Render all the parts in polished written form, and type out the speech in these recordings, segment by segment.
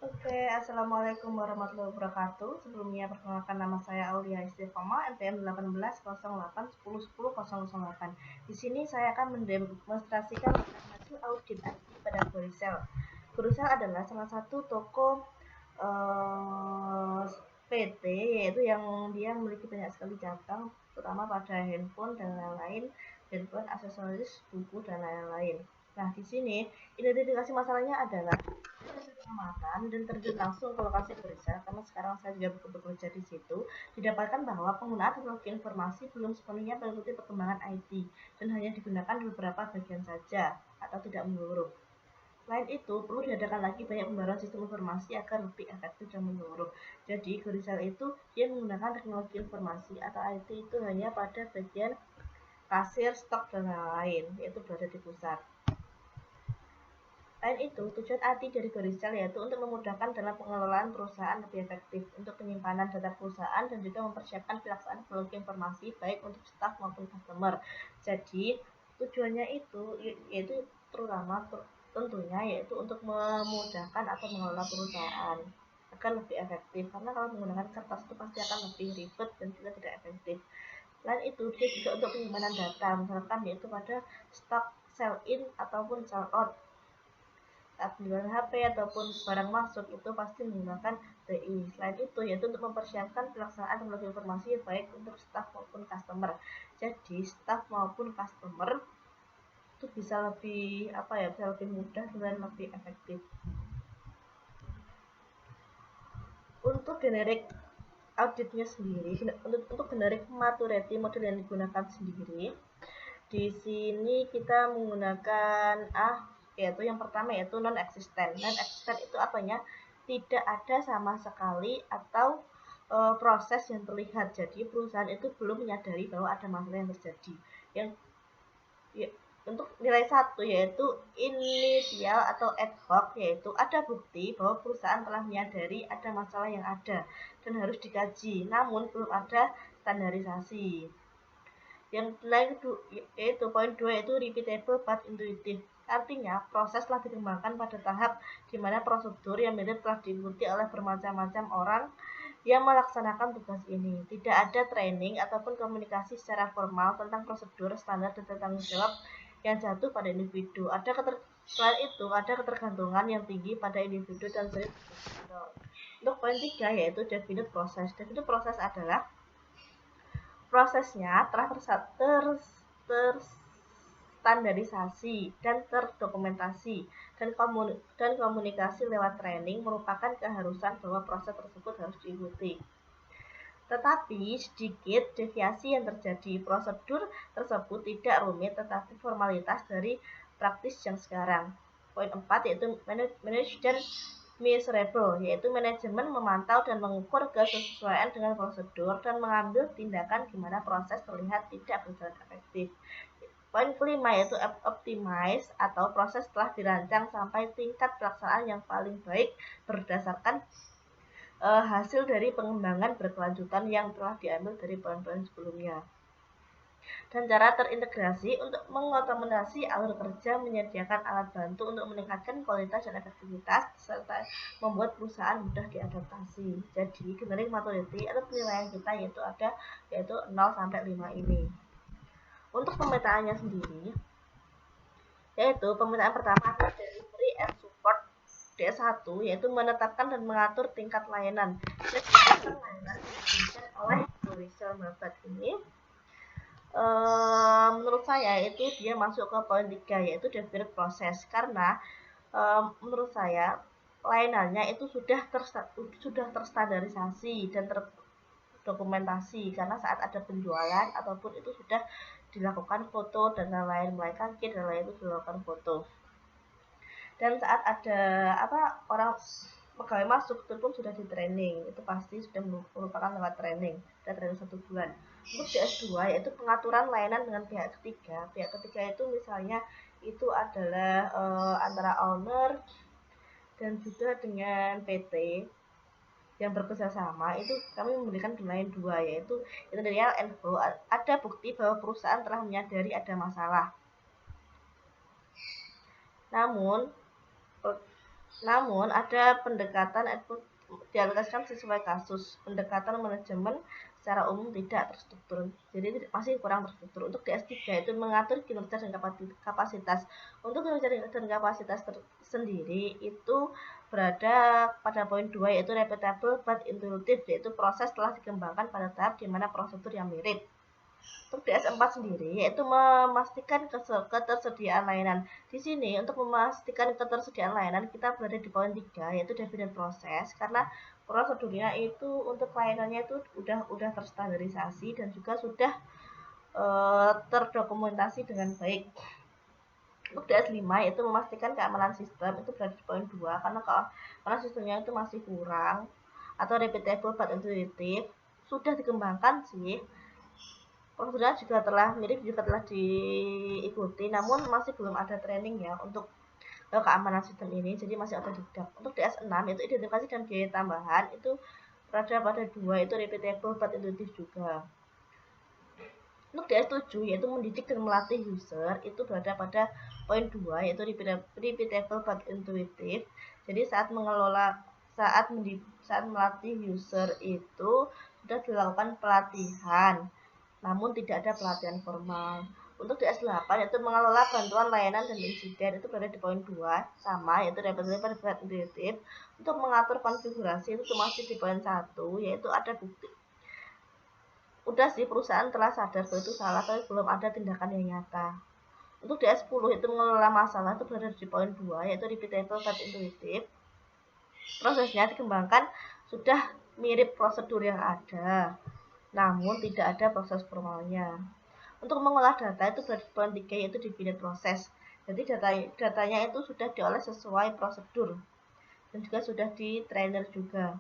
Oke, Assalamualaikum warahmatullahi wabarakatuh. Sebelumnya perkenalkan nama saya Aulia Istiqomah, NPM 180810101008. Di sini saya akan mendemonstrasikan hasil audit IT pada Gorisel. Gorisel adalah salah satu toko PT, yaitu yang dia memiliki banyak sekali cabang, terutama pada handphone dan lain-lain, handphone, aksesoris, buku dan lain-lain. Nah, di sini identifikasi masalahnya adalah pengamatan dan terjun langsung ke lokasi Gorisel, karena sekarang saya juga bekerja di situ, didapatkan bahwa penggunaan teknologi informasi belum sepenuhnya mengikuti perkembangan IT dan hanya digunakan di beberapa bagian saja atau tidak menyeluruh. Selain itu, perlu diadakan lagi banyak pembaruan sistem informasi agar lebih efektif dan menyeluruh. Jadi, Gorisel itu dia menggunakan teknologi informasi atau IT itu hanya pada bagian kasir, stok, dan lain-lain, yaitu berada di pusat. Selain itu, tujuan IT dari Gorisel yaitu untuk memudahkan dalam pengelolaan perusahaan lebih efektif, untuk penyimpanan data perusahaan, dan juga mempersiapkan pelaksanaan teknologi informasi baik untuk staf maupun customer. Jadi, tujuannya itu yaitu terutama tentunya yaitu untuk memudahkan atau mengelola perusahaan agar lebih efektif, karena kalau menggunakan kertas itu pasti akan lebih ribet dan juga tidak efektif. Selain itu, dia juga untuk penyimpanan data, misalkan yaitu pada stok sell in ataupun sell out. Saat penjualan HP ataupun barang masuk itu pasti menggunakan TI. Selain itu, yaitu untuk mempersiapkan pelaksanaan teknologi informasi baik untuk staff maupun customer. Jadi, staff maupun customer itu bisa lebih mudah dan lebih efektif. Untuk generik auditnya sendiri, untuk generik maturity model yang digunakan sendiri, di sini kita menggunakan yaitu yang pertama yaitu non eksisten. Non eksisten itu apanya? Tidak ada sama sekali atau proses yang terlihat. Jadi perusahaan itu belum menyadari bahwa ada masalah yang terjadi. Yang ya, untuk nilai 1 yaitu inisial atau ad hoc, yaitu ada bukti bahwa perusahaan telah menyadari ada masalah yang ada dan harus dikaji, namun belum ada standarisasi. Yang lain yaitu poin 2 yaitu repeatable but intuitive. Artinya, proses telah dikembangkan pada tahap di mana prosedur yang mirip telah diikuti oleh bermacam-macam orang yang melaksanakan tugas ini. Tidak ada training ataupun komunikasi secara formal tentang prosedur, standar, dan tanggung jawab yang jatuh pada individu. Selain itu, ada ketergantungan yang tinggi pada individu dan sering. Untuk poin 3 yaitu definite proses. Definite proses adalah prosesnya telah terstandarisasi dan terdokumentasi, dan komunikasi lewat training merupakan keharusan bahwa proses tersebut harus diikuti. Tetapi sedikit deviasi yang terjadi. Prosedur tersebut tidak rumit tetapi formalitas dari praktis yang sekarang. Poin 4 yaitu manage dan measurable, yaitu manajemen memantau dan mengukur kesesuaian dengan prosedur dan mengambil tindakan gimana proses terlihat tidak berjalan efektif. Poin kelima yaitu optimize atau proses telah dirancang sampai tingkat pelaksanaan yang paling baik berdasarkan hasil dari pengembangan berkelanjutan yang telah diambil dari poin-poin sebelumnya. Dan cara terintegrasi untuk mengotomasi alur kerja, menyediakan alat bantu untuk meningkatkan kualitas dan efektivitas, serta membuat perusahaan mudah diadaptasi. Jadi, generic maturity atau penilaian kita yaitu 0 sampai 5 ini. Untuk pemetaannya sendiri, yaitu pemetaan pertama adalah delivery and support DS1, yaitu menetapkan dan mengatur tingkat layanan. Tingkat layanan diberikan oleh Gorisel Mabat ini. Menurut saya itu dia masuk ke poin 3 yaitu definite proses, karena menurut saya layanannya itu sudah terstandarisasi dan terdokumentasi, karena saat ada penjualan ataupun itu sudah dilakukan foto dan lain-lain, mulai kaki dan lain itu dilakukan foto. Dan saat ada orang pegawai masuk itu pun sudah di training, itu pasti sudah merupakan lewat training, dan training 1 bulan. Untuk DS2 yaitu pengaturan layanan dengan pihak ketiga. Pihak ketiga itu misalnya itu adalah antara owner dan juga dengan PT yang bekerja sama. Itu kami memberikan penilaian 2 yaitu real and flow. Ada bukti bahwa perusahaan telah menyadari ada masalah. Namun Namun ada pendekatan dialokasikan sesuai kasus. Pendekatan manajemen secara umum tidak terstruktur, jadi masih kurang terstruktur. Untuk DS3 itu mengatur kinerja dan kapasitas. Untuk kinerja dan kapasitas sendiri itu berada pada poin 2, yaitu repeatable but intuitive, yaitu proses telah dikembangkan pada tahap di mana prosedur yang mirip. Untuk DS4 sendiri yaitu memastikan ketersediaan layanan. Di sini untuk memastikan ketersediaan layanan kita berada di poin 3, yaitu definite proses, karena prosedurnya itu untuk layanannya itu udah terstandarisasi dan juga sudah terdokumentasi dengan baik. Untuk DS5 yaitu memastikan keamanan sistem, itu berada di poin 2, karena keamanan sistemnya itu masih kurang, atau repeatable but intuitive. Sudah dikembangkan sih, prosedurnya juga telah mirip, juga telah diikuti, namun masih belum ada training ya untuk keamanan sistem ini, jadi masih otodidak. Untuk DS6 yaitu identifikasi dan biaya tambahan, itu berada pada 2, itu repeatable but intuitive juga. Untuk DS7 yaitu mendidik dan melatih user, itu berada pada poin 2, yaitu repeatable but intuitive. Jadi saat melatih user itu sudah dilakukan pelatihan, namun tidak ada pelatihan formal. Untuk DS8 yaitu mengelola bantuan layanan dan insiden, itu berada di poin 2, sama, yaitu repeatable but intuitive. Untuk mengatur konfigurasi itu masih di poin 1, yaitu ada bukti. Udah sih, perusahaan telah sadar bahwa itu salah, tapi belum ada tindakan yang nyata. Untuk DS10 itu mengelola masalah, itu berada di poin 2, yaitu repeatable but intuitive. Prosesnya dikembangkan sudah mirip prosedur yang ada, namun tidak ada proses formalnya. Untuk mengolah data itu berada di poin 3, yaitu definite proses. Jadi datanya itu sudah diolah sesuai prosedur dan juga sudah di trainer juga.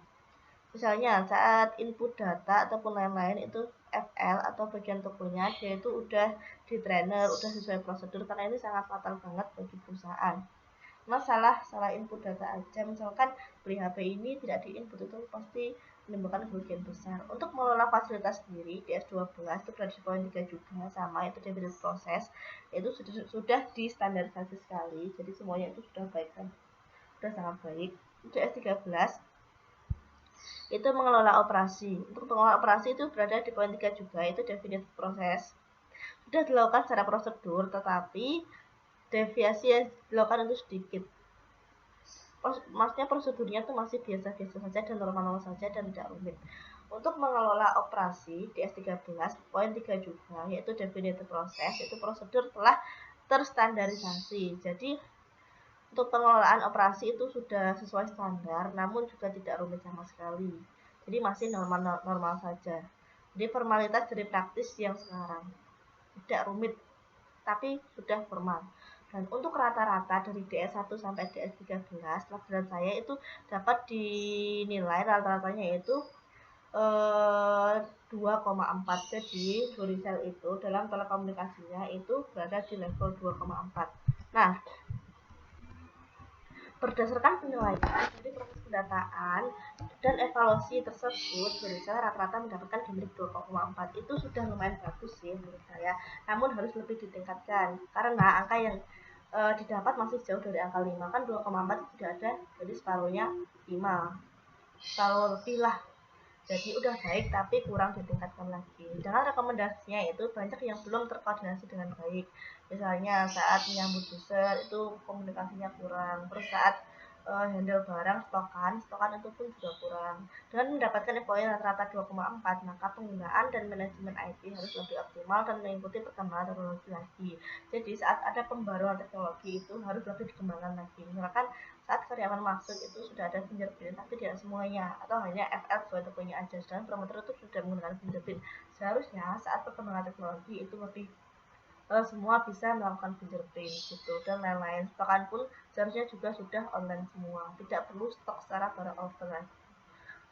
Misalnya saat input data ataupun lain-lain itu FL atau bagian tokonya dia itu udah di trainer, udah sesuai prosedur, karena ini sangat fatal banget bagi perusahaan. Salah input data aja, misalkan beli HP ini tidak di input, itu pasti menimbulkan kerugian besar. Untuk mengelola fasilitas sendiri DS12 itu berada di poin 3 juga, sama, itu definite proses, itu sudah distandarisasi sekali, jadi semuanya itu sudah baik kan, sudah sangat baik. DS13 itu mengelola operasi. Untuk mengelola operasi itu berada di poin 3 juga, itu definite proses. Sudah dilakukan secara prosedur, tetapi deviasi yang dilakukan itu sedikit. Maksudnya prosedurnya itu masih biasa-biasa saja dan normal-normal saja dan tidak rumit. Untuk mengelola operasi DS13 poin 3 juga, yaitu definite proses, yaitu prosedur telah terstandarisasi. Jadi untuk pengelolaan operasi itu sudah sesuai standar, namun juga tidak rumit sama sekali. Jadi masih normal saja. Jadi formalitas dari praktis yang sekarang tidak rumit, tapi sudah formal. Dan untuk rata-rata dari DS1 sampai DS13, pelajaran saya itu dapat dinilai rata-ratanya itu 2,4. Jadi Dorisel itu dalam telekomunikasinya itu berada di level 2,4. Nah, berdasarkan penilaian dari proses pendataan dan evaluasi tersebut, Dorisel rata-rata mendapatkan demerit 2,4. Itu sudah lumayan bagus sih menurut saya, namun harus lebih ditingkatkan karena angka yang didapat masih jauh dari angka 5, kan 2,4 tidak ada, jadi separuhnya 5, separuh lebih lah. Jadi udah baik tapi kurang ditingkatkan lagi. Dengan rekomendasinya itu banyak yang belum terkoordinasi dengan baik. Misalnya saat menyambut user itu komunikasinya kurang. Terus saat handle barang stokan itu pun juga kurang. Dengan mendapatkan poin rata-rata 2,4, maka penggunaan dan manajemen IT harus lebih optimal dan mengikuti perkembangan teknologi lagi. Jadi saat ada pembaruan teknologi itu harus lebih dikembangkan lagi. Misalkan saat karyawan masuk itu sudah ada fingerprint, tapi tidak semuanya, atau hanya FL sesuai tokonya aja, sedangkan promotor itu sudah menggunakan fingerprint. Seharusnya saat perkembangan teknologi itu lebih semua bisa melakukan fingerprint gitu dan lain-lain. Stokan pun seharusnya juga sudah online semua, tidak perlu stok secara barang offline.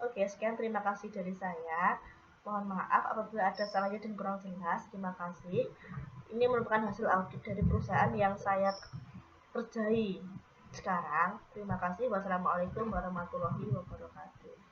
Oke, sekian, terima kasih dari saya. Mohon maaf apabila ada salahnya dan kurang jelas. Terima kasih. Ini merupakan hasil audit dari perusahaan yang saya kerjai sekarang. Terima kasih. Wassalamualaikum warahmatullahi wabarakatuh.